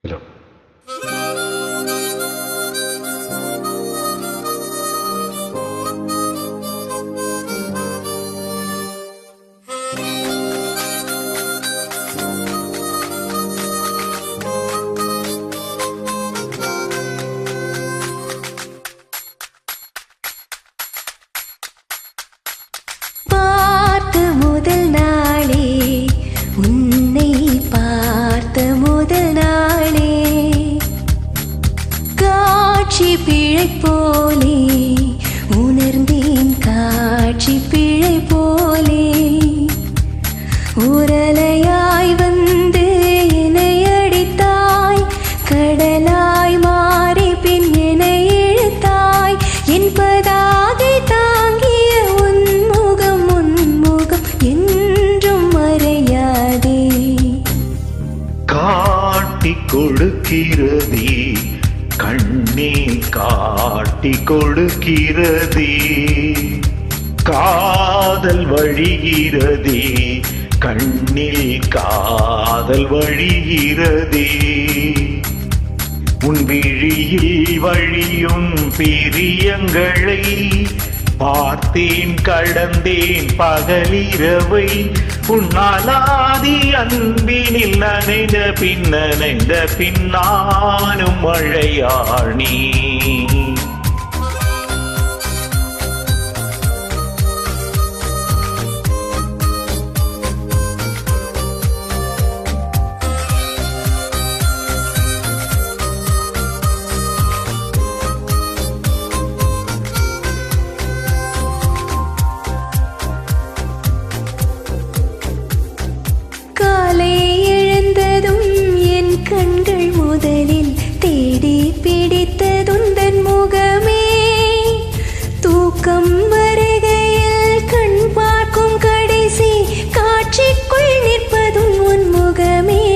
Hello. பார்த்த முதல் நாளே, உன்னை பார்த்த முதல் நாளே, காட்சி பிழை போலே உணர்ந்தேன், காட்சி பிழை போலே உரலையாய் வந்து என்னை அடித்தாய், கடலாய் மாறி பின் என்னை இழுத்தாய், என் பதாகை தாங்கிய உன்முகம் உன்முகம் என்றும் மறையாதே. காட்டி கொடுக்கிறதே கண்ணே, காட்டி கொடுக்கிறதே, காதல் வழிகிறதே கண்ணில், காதல் வழிகிறதே, உன் விழியில் வழியும் பிரியங்களை பார்த்தேன், கடந்தேன் பகலிரவை, உன்னாலாதி அன்பினில் நனைந்த பின்னானும் மழையாணி. காலை எழுந்ததும் என் கண்கள் முதலில் தேடி பிடித்ததுந்தன் முகமே, தூக்கம் வருகையில் கண் பார்க்கும் கடைசி காட்சிக்குள் நிற்பதும் உன் முகமே.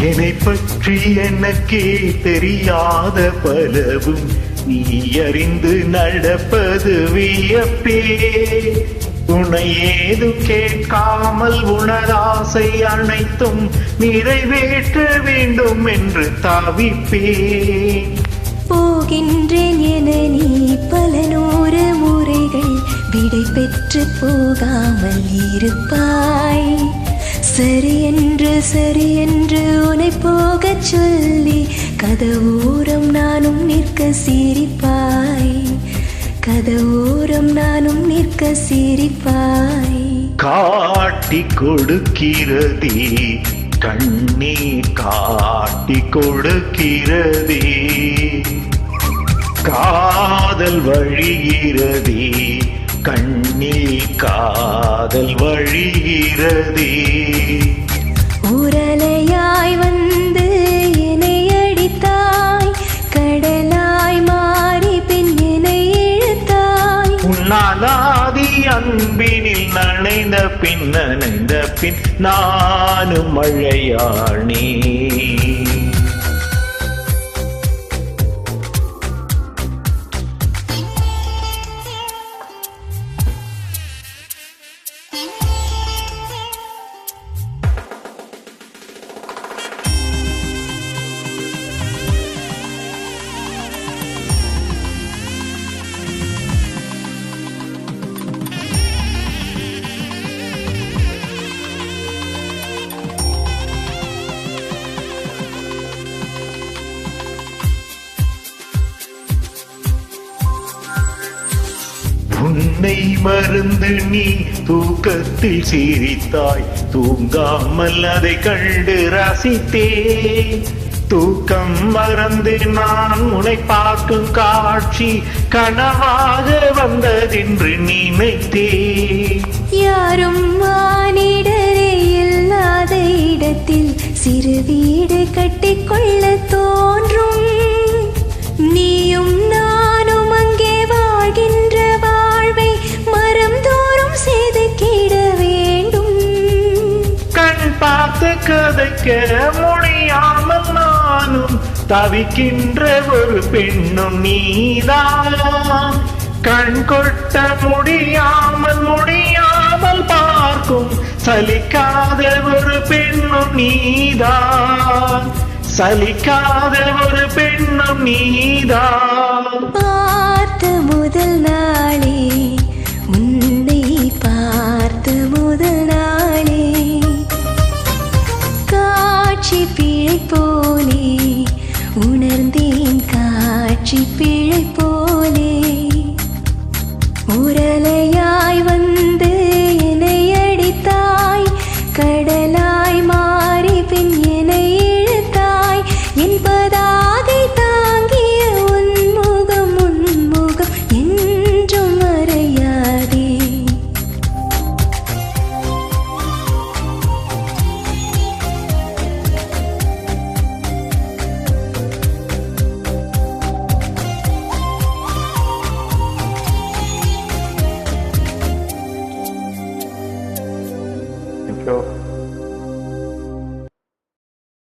என்னை பற்றி எனக்கே தெரியாத பலவும் நீ அறிந்து நடப்பது வியப்பே, உன்னை ஏதும் கேட்காமல் உனதாசை அனைத்தும் நிறைவேற்ற வேண்டும் என்று தவிப்பேன். போகின்றேன் என நீ பல நூறு முறைகள் விடை பெற்று போகாமல் இருப்பாய், சரி என்று உன்னை போகச் சொல்லி கதவோரம் நானும் நிற்க சிரிப்பாய், கதவோரம் நானும் நிற்க சிரிப்பாய். காட்டி கொடுக்கிறதே கண்ணே, காட்டி கொடுக்கிறதே, காதல் வழிகிறதே கண்ணில், காதல் வழிகிறதே, உரலையாய் வந்து என்னை அடித்தாய், கடலாய் மாறி பின் என்னை இழுத்தாய், உன்னாலாதி அன்பினில் நனைந்த பின் நானும் மழையாணி. உன்னை மறந்து நீ தூக்கத்தில் சிரித்தாய், தூங்காமல் அதை கண்டு ரசித்தேன், தூக்கம் மறந்து நான் உன்னை பார்க்கும் காட்சி கனவாக வந்ததென்று நினைத்தேன். யாரும் மானிடரே இல்லாத இடத்தில் சிறு வீடு கட்டிக்கொள்ள தோன்றும், நீயும் நானும் அங்கே வாழ்கின்ற வாழ்வை மரம் தோறும் செதுக்கிட வேண்டும். கண் பார்த்து கதைக்க முடியாமல் நானும் தவிக்கின்ற ஒரு பெண்ணும் நீதான், கண் கொட்ட முடியாமல் விடாமல் பார்க்கும் சலிக்காத ஒரு பெண்ணும் நீதான், சலிக்காத ஒரு பெண்ணும் நீதான். பார்த்த முதல் நாளே, உன்னை பார்த்த முதல் நாளே, காட்சி பிழை போலே உணர்ந்தேன் காட்சி பிழை